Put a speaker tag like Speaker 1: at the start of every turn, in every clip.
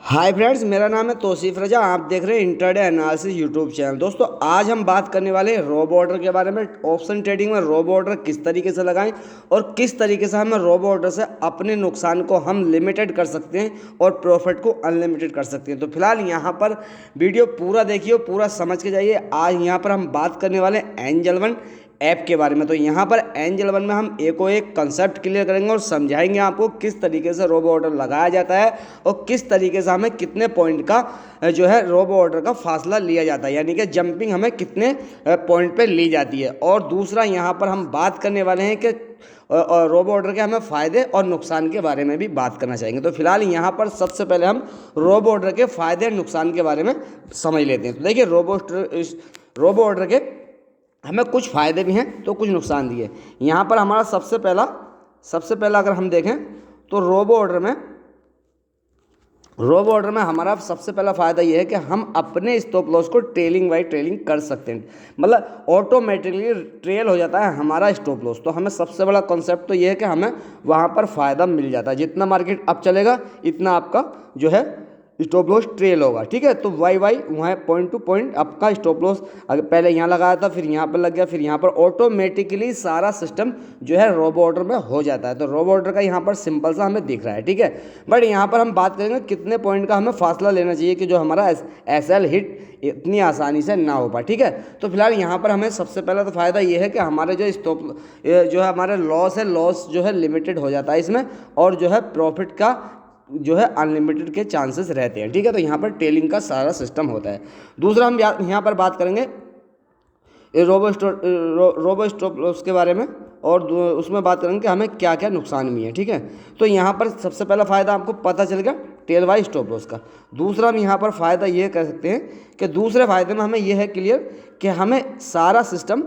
Speaker 1: Hi friends, मेरा नाम है तौसीफ रजा। आप देख रहे हैं इंट्राडे एनालिसिस यूट्यूब चैनल। दोस्तों, आज हम बात करने वाले हैं रोबो ऑर्डर के बारे में। ऑप्शन ट्रेडिंग में रोबो ऑर्डर किस तरीके से लगाएं और किस तरीके से हमें रोबो ऑर्डर से अपने नुकसान को हम लिमिटेड कर सकते हैं और प्रॉफिट को अनलिमिटेड कर सकते हैं। तो फिलहाल यहाँ पर वीडियो पूरा देखिए, पूरा समझ के जाइए। आज यहाँ पर हम बात करने वाले हैं एंजल वन ऐप के बारे में। तो यहाँ पर एंजल वन में हम एक कंसेप्ट क्लियर करेंगे और समझाएंगे आपको किस तरीके से रोबो ऑर्डर लगाया जाता है और किस तरीके से हमें कितने पॉइंट का जो है रोबो ऑर्डर का फासला लिया जाता है, यानी कि जंपिंग हमें कितने पॉइंट पे ली जाती है। और दूसरा यहाँ पर हम बात करने वाले हैं कि रोबो ऑर्डर के हमें फ़ायदे और नुकसान के बारे में भी बात करना चाहेंगे। तो फिलहाल यहाँ पर सबसे पहले हम रोबो ऑर्डर के फ़ायदे और नुकसान के बारे में समझ लेते हैं। तो देखिए, रोबो ऑर्डर के हमें कुछ फ़ायदे भी हैं तो कुछ नुकसान भी है। यहाँ पर हमारा सबसे पहला अगर हम देखें तो रोबो ऑर्डर में हमारा सबसे पहला फ़ायदा ये है कि हम अपने स्टॉप लॉस को ट्रेलिंग बाई ट्रेलिंग कर सकते हैं, मतलब ऑटोमेटिकली ट्रेल हो जाता है हमारा स्टॉप लॉस। तो हमें सबसे बड़ा कॉन्सेप्ट तो ये है कि हमें वहाँ पर फ़ायदा मिल जाता है। जितना मार्केट अप चलेगा इतना आपका जो है स्टॉप लॉस ट्रेल होगा। ठीक है, तो वाई वहाँ पॉइंट टू पॉइंट आपका स्टॉप लॉस अगर पहले यहाँ लगाया था, फिर यहाँ पर लग गया, फिर यहाँ पर ऑटोमेटिकली सारा सिस्टम जो है रोबो ऑर्डर में हो जाता है। तो रोबो ऑर्डर का यहाँ पर सिंपल सा हमें दिख रहा है। ठीक है, बट यहाँ पर हम बात करेंगे कितने पॉइंट का हमें फासला लेना चाहिए कि जो हमारा एसएल हिट इतनी आसानी से ना हो पाए। ठीक है, तो फिलहाल यहाँ पर हमें सबसे पहला तो फ़ायदा ये है कि हमारे जो जो है हमारे लॉस जो है लिमिटेड हो जाता है इसमें, और जो है प्रॉफिट का जो है अनलिमिटेड के चांसेस रहते हैं। ठीक है, तो यहाँ पर टेलिंग का सारा सिस्टम होता है। दूसरा हम यहाँ पर बात करेंगे रोबो स्टॉप लॉस के बारे में, और उसमें बात करेंगे कि हमें क्या क्या नुकसान भी है। ठीक है, तो यहाँ पर सबसे पहला फ़ायदा आपको पता चल गया टेल वाई स्टॉप लॉस का। दूसरा हम यहाँ पर फ़ायदा ये कह सकते हैं कि दूसरे फ़ायदे में हमें यह है क्लियर कि हमें सारा सिस्टम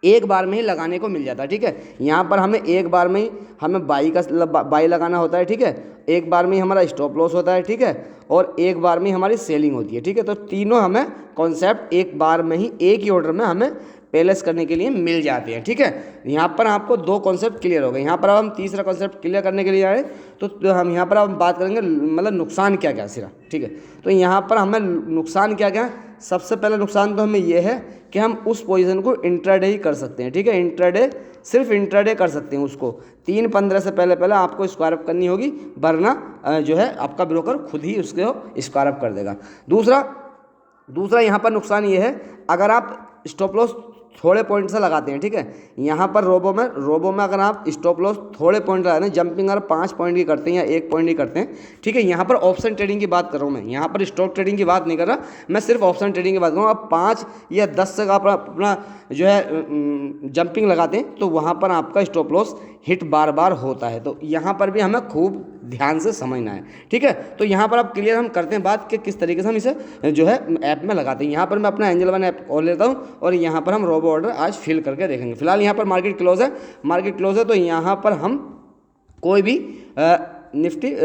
Speaker 1: एक बार में ही लगाने को मिल जाता है। ठीक है, यहाँ पर हमें एक बार में ही हमें बाई लगाना होता है। ठीक है, एक बार में ही हमारा स्टॉप लॉस होता है। ठीक है, और एक बार में ही हमारी सेलिंग होती है। ठीक है, तो तीनों हमें कॉन्सेप्ट एक बार में ही एक ही ऑर्डर में हमें पैलेस करने के लिए मिल जाते हैं। ठीक है, यहाँ पर आपको दो कॉन्सेप्ट क्लियर हो गए। यहाँ पर अब हम तीसरा कॉन्सेप्ट क्लियर करने के लिए आए तो हम यहाँ पर अब बात करेंगे मतलब नुकसान क्या क्या सिरा। ठीक है, तो यहाँ पर हमें नुकसान क्या क्या, सबसे पहला नुकसान तो हमें ये है कि हम उस पोजीशन को इंट्राडे ही कर सकते हैं। ठीक है, इंट्राडे सिर्फ इंट्राडे कर सकते हैं, उसको 3:15 से पहले आपको स्क्वायर अप करनी होगी, वरना जो है आपका ब्रोकर खुद ही उसको स्क्वायर अप कर देगा। दूसरा यहाँ पर नुकसान ये है, अगर आप स्टॉप लॉस थोड़े पॉइंट से लगाते हैं। ठीक है, यहाँ पर रोबो में अगर आप स्टॉप लॉस थोड़े पॉइंट लगाते हैं, जंपिंग अगर 5 पॉइंट की करते हैं या 1 पॉइंट की करते हैं। ठीक है, यहाँ पर ऑप्शन ट्रेडिंग की बात कर रहा हूँ मैं, यहाँ पर स्टॉक ट्रेडिंग की बात नहीं कर रहा, मैं सिर्फ ऑप्शन ट्रेडिंग की बात कर रहा हूँ। आप 5 या 10 से अपना जो है जंपिंग लगाते हैं तो वहाँ पर आपका स्टॉप लॉस हिट बार बार होता है। तो यहाँ पर भी हमें खूब ध्यान से समझना है। ठीक है, तो यहाँ पर अब क्लियर हम करते हैं बात कि किस तरीके से हम इसे जो है ऐप में लगाते हैं। यहाँ पर मैं अपना एंजल वन ऐप खोल लेता हूँ और यहाँ पर हम रोबो ऑर्डर आज फिल करके देखेंगे। फिलहाल यहाँ पर मार्केट क्लोज है, तो यहाँ पर हम कोई भी निफ्टी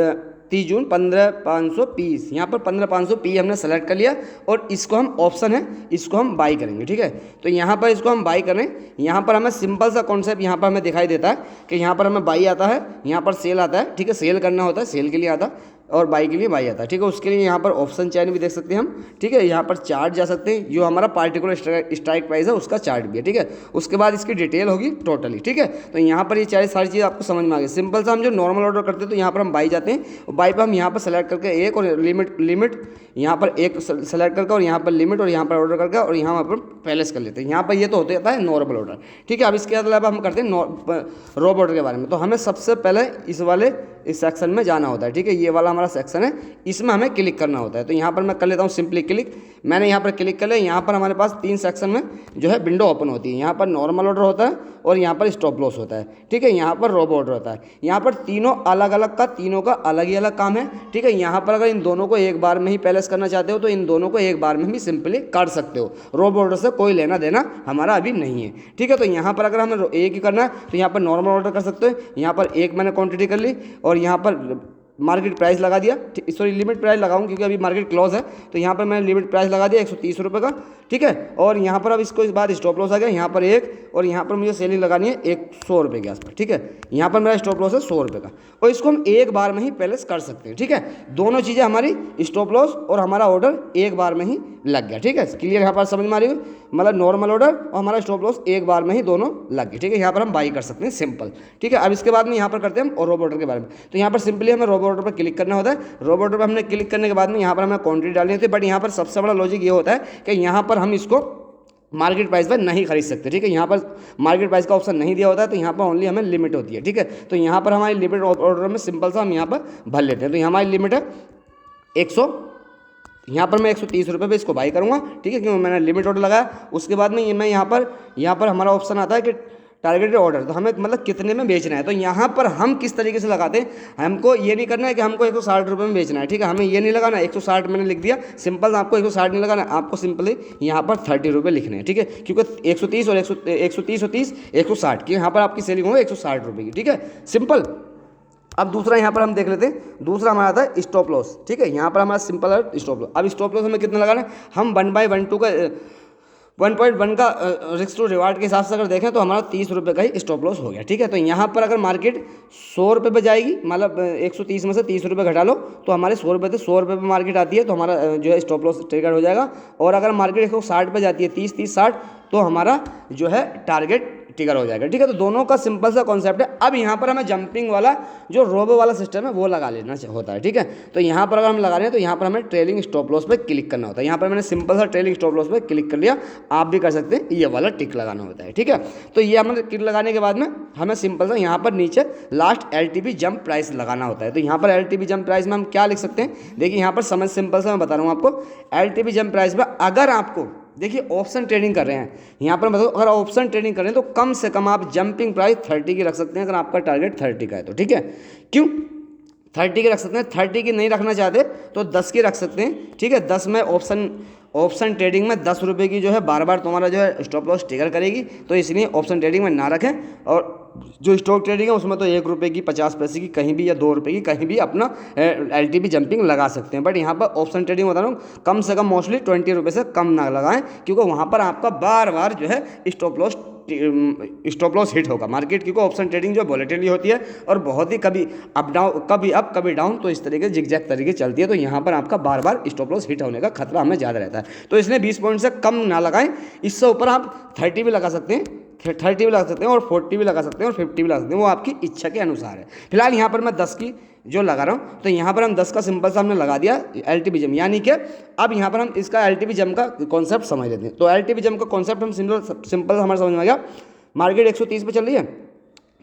Speaker 1: 30 जून 15,500 पीस, यहाँ पर 15,500 पी हमने सेलेक्ट कर लिया और इसको हम ऑप्शन है इसको हम बाई करेंगे। ठीक है, तो यहाँ पर इसको हम बाई करें। यहाँ पर हमें सिंपल सा कॉन्सेप्ट यहाँ पर हमें दिखाई देता है कि यहाँ पर हमें बाई आता है, यहाँ पर सेल आता है। ठीक है, सेल करना होता है, सेल के लिए आता है, और बाई के लिए बाई आता है। ठीक है, उसके लिए यहाँ पर ऑप्शन चैन भी देख सकते हैं हम। ठीक है, यहाँ पर चार्ट जा सकते हैं, जो हमारा पार्टिकुलर स्ट्राइक प्राइस है उसका चार्ट भी है। ठीक है, उसके बाद इसकी डिटेल होगी टोटली। ठीक है, तो यहाँ पर ये सारी चीज़ आपको समझ में आ गई। सिंपल सा हम जो नॉर्मल ऑर्डर करते हैं तो यहाँ पर हम बाई जाते हैं, और बाई पर हम यहाँ पर सेलेक्ट करके एक और लिमिट यहाँ पर एक सेलेक्ट करके, और यहाँ पर लिमिट, और यहाँ पर ऑर्डर करके, और यहाँ पर पैलेस कर लेते हैं। यहाँ पर ये तो होता है नॉर्मल ऑर्डर। ठीक है, अब इसके अलावा हम करते हैं रोबो ऑर्डर के बारे में। तो हमें सबसे पहले इस सेक्शन में जाना होता है। ठीक है, ये वाला हमारा सेक्शन है, इसमें हमें क्लिक करना होता है। तो यहाँ पर मैं कर लेता हूँ सिंपली क्लिक। मैंने यहाँ पर क्लिक कर लिया। यहाँ पर हमारे पास 3 सेक्शन में जो है विंडो ओपन होती है। यहाँ पर नॉर्मल ऑर्डर होता है, और यहाँ पर स्टॉप लॉस होता है। ठीक है, यहाँ पर रोबो ऑर्डर होता है। यहाँ पर तीनों का अलग ही अलग काम है। ठीक है, यहाँ पर अगर इन दोनों को एक बार में ही पैलेस करना चाहते हो तो इन दोनों को एक बार में भी सिंपली कर सकते हो। रोबो ऑर्डर से कोई लेना देना हमारा अभी नहीं है। ठीक है, तो यहाँ पर अगर हमें एक ही करना है तो यहाँ पर नॉर्मल ऑर्डर कर सकते हो। यहाँ पर एक मैंने क्वांटिटी कर ली और यहाँ पर मार्केट प्राइस लगा दिया। सॉरी, लिमिट प्राइस लगाऊं क्योंकि अभी मार्केट क्लोज है, तो यहाँ पर मैंने लिमिट प्राइस लगा दिया 130 रुपये का। ठीक है। और यहाँ पर अब इसको इस बार स्टॉप लॉस आ गया, यहाँ पर एक, और यहाँ पर मुझे सेलिंग लगानी है 100 रुपये के आसपास, ठीक है। यहाँ पर मेरा स्टॉप लॉस है 100 रुपये का, और इसको हम एक बार में ही पैलेस कर सकते हैं, ठीक है। दोनों चीज़ें हमारी, स्टॉप लॉस और हमारा ऑर्डर एक बार में ही लग गया, ठीक है। क्लियर यहाँ पर समझ में आ रही है, मतलब नॉर्मल ऑर्डर और हमारा स्टॉप लॉस एक बार में ही दोनों लग गए, ठीक है। यहाँ पर हम बाई कर सकते हैं, सिंपल, ठीक है। अब इसके बाद में यहाँ पर करते हैं हम रोबो ऑर्डर के बारे में। तो यहाँ पर सिंपली हमें रोबो ऑर्डर पर क्लिक करना होता है। रोबो ऑर्डर पर हमने क्लिक करने के बाद में यहाँ पर हमें क्वांटिटी डालनी होती है, बट यहाँ पर सबसे बड़ा लॉजिक ये होता है कि यहाँ पर हम इसको मार्केट प्राइस पर नहीं खरीद सकते, ठीक है। यहाँ पर मार्केट प्राइस का ऑप्शन नहीं दिया होता है, तो यहाँ पर ओनली हमें लिमिट होती है, ठीक है। तो यहाँ पर हमारी लिमिट ऑर्डर में सिंपल सा हम यहाँ पर भर लेते हैं। तो यहाँ हमारी लिमिट है 100, यहाँ पर मैं 130 रुपये पे इसको बाई करूँगा, ठीक है, क्योंकि मैंने लिमिट ऑर्डर लगाया। उसके बाद में मैं यहाँ पर हमारा ऑप्शन आता है कि टारगेटेड ऑर्डर, तो हमें मतलब कितने में बेचना है। तो यहाँ पर हम किस तरीके से लगाते हैं, हमको ये नहीं करना है कि हमको 160 रुपये में बेचना है, ठीक है। हमें ये नहीं लगाना 160 मैंने लिख दिया, सिंपल आपको 160 नहीं लगाना, आपको सिंपली यहाँ पर 30 रुपये लिखने हैं, ठीक है। क्योंकि 130 और 130 और 30 160 की यहाँ पर आपकी सेलिंग होगी 160 रुपये की, ठीक है, सिंपल। अब दूसरा यहाँ पर हम देख लेते हैं, दूसरा हमारा आता है स्टॉप लॉस, ठीक है। यहाँ पर हमारा सिंपल है स्टॉप लॉस। अब स्टॉप लॉस हमें कितना लगाना है, हम 1/12 का 1.1 का रिस्क टू रिवार्ड के हिसाब से अगर देखें तो हमारा 30 रुपये का ही स्टॉप लॉस हो गया, ठीक है। तो यहाँ पर अगर मार्केट 100 रुपये पे जाएगी, मतलब 130 में से 30 रुपये घटा लो तो हमारे 100 रुपये थे, 100 रुपये पे मार्केट आती है तो हमारा जो है स्टॉप लॉस ट्रिगर हो जाएगा। और अगर मार्केट 160 पे जाती है, 30-30-60, तो हमारा जो है टारगेट ट्रिगर हो जाएगा, ठीक है। तो दोनों का सिंपल सा कॉन्सेप्ट है। अब यहाँ पर हमें जंपिंग वाला जो रोबो वाला सिस्टम है वो लगा लेना होता है, ठीक है। तो यहाँ पर अगर हम लगा रहे हैं तो यहाँ पर हमें ट्रेलिंग स्टॉप लॉस पे क्लिक करना होता है। यहाँ पर मैंने सिंपल सा ट्रेलिंग स्टॉप लॉस पे क्लिक कर लिया, आप भी कर सकते हैं, ये वाला टिक लगाना होता है, ठीक है। तो ये हमें टिक लगाने के बाद में हमें सिंपल सा यहाँ पर नीचे लास्ट LTP जंप प्राइस लगाना होता है। तो यहाँ पर LTP जंप प्राइस में हम क्या लिख सकते हैं, देखिए यहाँ पर समझ सिंपल सा मैं बता रहा हूँ आपको। LTP जंप प्राइस पर अगर आपको देखिए ऑप्शन ट्रेडिंग कर रहे हैं, यहाँ पर मतलब अगर ऑप्शन ट्रेडिंग कर रहे हैं तो कम से कम आप जंपिंग प्राइस 30 की रख सकते हैं, अगर आपका टारगेट 30 का है तो, ठीक है। क्यों 30 की रख सकते हैं, 30 की नहीं रखना चाहते तो 10 की रख सकते हैं, ठीक है। 10 में ऑप्शन ट्रेडिंग में 10 रुपये की जो है बार बार तुम्हारा जो है स्टॉप लॉस ट्रिगर करेगी, तो इसलिए ऑप्शन ट्रेडिंग में ना रखें। और जो स्टॉक ट्रेडिंग है उसमें तो 1 रुपये की 50 पैसे की कहीं भी या 2 रुपये की कहीं भी अपना LTP जंपिंग लगा सकते हैं। बट यहाँ पर ऑप्शन ट्रेडिंग बता रहा हूँ, कम से कम मोस्टली 20 रुपये से कम ना लगाएं, क्योंकि वहाँ पर आपका बार बार जो है स्टॉप लॉस हिट होगा मार्केट, क्योंकि ऑप्शन ट्रेडिंग जो वॉलेटिलिटी होती है और बहुत ही कभी अप डाउन, कभी अप कभी डाउन, तो इस तरीके जिगजैग तरीके चलती है। तो यहाँ पर आपका बार बार स्टॉप लॉस हिट होने का खतरा हमें ज़्यादा रहता है। तो इसलिए 20 पॉइंट से कम ना लगाएं, इससे ऊपर आप 30 भी लगा सकते हैं, 30 भी लगा सकते हैं, और 40 भी लगा सकते हैं, और 50 भी लगा सकते हैं, वो आपकी इच्छा के अनुसार है। फिलहाल यहाँ पर मैं 10 की जो लगा रहा हूँ, तो यहाँ पर हम 10 का सिंपल सा हमने लगा दिया LTP जम, यानी कि अब यहाँ पर हम इसका LTP जम का कॉन्सेप्ट समझ लेते हैं। तो LTP जम का कॉन्सेप्ट हम सिंपल हमारे समझ में आ गया। मार्केट 130 पे चल रही है,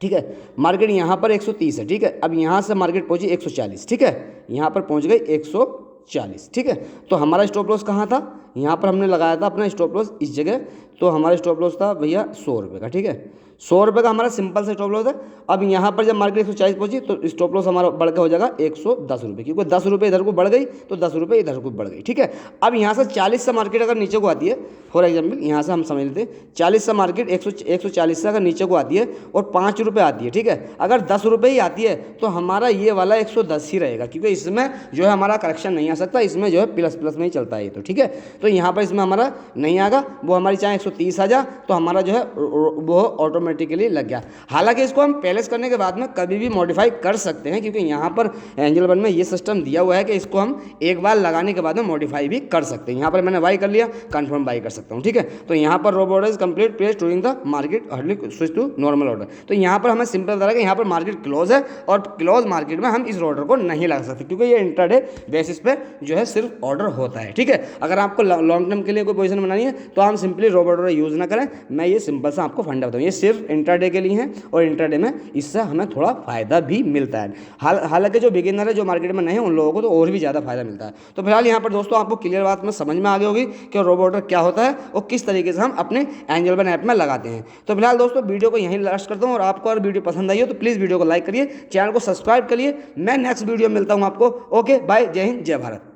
Speaker 1: ठीक है, मार्केट यहाँ पर 130 है, ठीक है। अब यहाँ से मार्केट पहुँची 140, ठीक है, यहाँ पर पहुँच गई 140, ठीक है। तो हमारा स्टॉप लॉस कहाँ था, यहाँ पर हमने लगाया था अपना स्टॉप लॉस इस जगह, तो हमारा स्टॉप लॉस था भैया 100 रुपये का, ठीक है। 100 रुपये का हमारा सिंपल सा स्टॉप लॉस है। अब यहाँ पर जब मार्केट 140 पहुंची तो स्टॉप लॉस हमारा बढ़ के हो जाएगा 110 रुपये, क्योंकि 10 रुपये इधर को बढ़ गई तो 10 रुपये इधर को बढ़ गई, ठीक है। अब यहाँ से 40 से मार्केट अगर नीचे को आती है, फॉर एग्जाम्पल यहाँ से हम समझ लेते हैं 40 से मार्केट 140 से अगर नीचे को आती है और 5 रुपये आती है, ठीक है, अगर 10 रुपये ही आती है तो हमारा ये वाला 110 ही रहेगा, क्योंकि इसमें जो है हमारा करेक्शन नहीं आ सकता, इसमें जो है प्लस में ही चलता है ये, तो ठीक है। तो यहाँ पर इसमें हमारा नहीं आएगा, वो हमारी चाहे 130 आ जा तो हमारा जो है वो ऑटोमेटिकली लग गया। हालांकि इसको हम पैलेस करने के बाद में कभी भी मॉडिफाई कर सकते हैं, क्योंकि यहाँ पर एंजल वन में ये सिस्टम दिया हुआ है कि इसको हम एक बार लगाने के बाद में मॉडिफाई भी कर सकते हैं। यहाँ पर मैंने बाई कर लिया, कंफर्म बाई कर सकता हूँ, ठीक है। तो यहाँ पर robo order is complete place during the market early switch to normal order. तो यहाँ पर हमें सिंपल बता रहा है कि यहाँ पर मार्केट क्लोज है और क्लोज मार्केट में हम इस ऑर्डर को नहीं लगा सकते, क्योंकि ये इंट्राडे बेसिस पे जो है सिर्फ ऑर्डर होता है, ठीक है। अगर आपको लॉन्ग टर्म के लिए कोई पोजीशन बनानी है तो हम सिंपली रोबो ऑर्डर यूज ना करें। मैं ये सिंपल सा आपको फंडा बताऊँ, ये सिर्फ इंट्राडे के लिए है और इंट्राडे में इससे हमें थोड़ा फायदा भी मिलता है। हालांकि जो बिगिनर है, जो मार्केट में नहीं है, उन लोगों को तो और भी ज़्यादा फायदा मिलता है। तो फिलहाल यहाँ पर दोस्तों आपको क्लियर बात में समझ में आ गई होगी कि रोबो ऑर्डर क्या होता है और किस तरीके से हम अपने एंजल वन ऐप में लगाते हैं। तो फिलहाल दोस्तों वीडियो को यहीं लास्ट करता हूँ, और आपको अगर वीडियो पसंद आई हो तो प्लीज़ वीडियो को लाइक करिए, चैनल को सब्सक्राइब करिए। मैं नेक्स्ट वीडियो में मिलता हूँ आपको। ओके बाय, जय हिंद, जय भारत।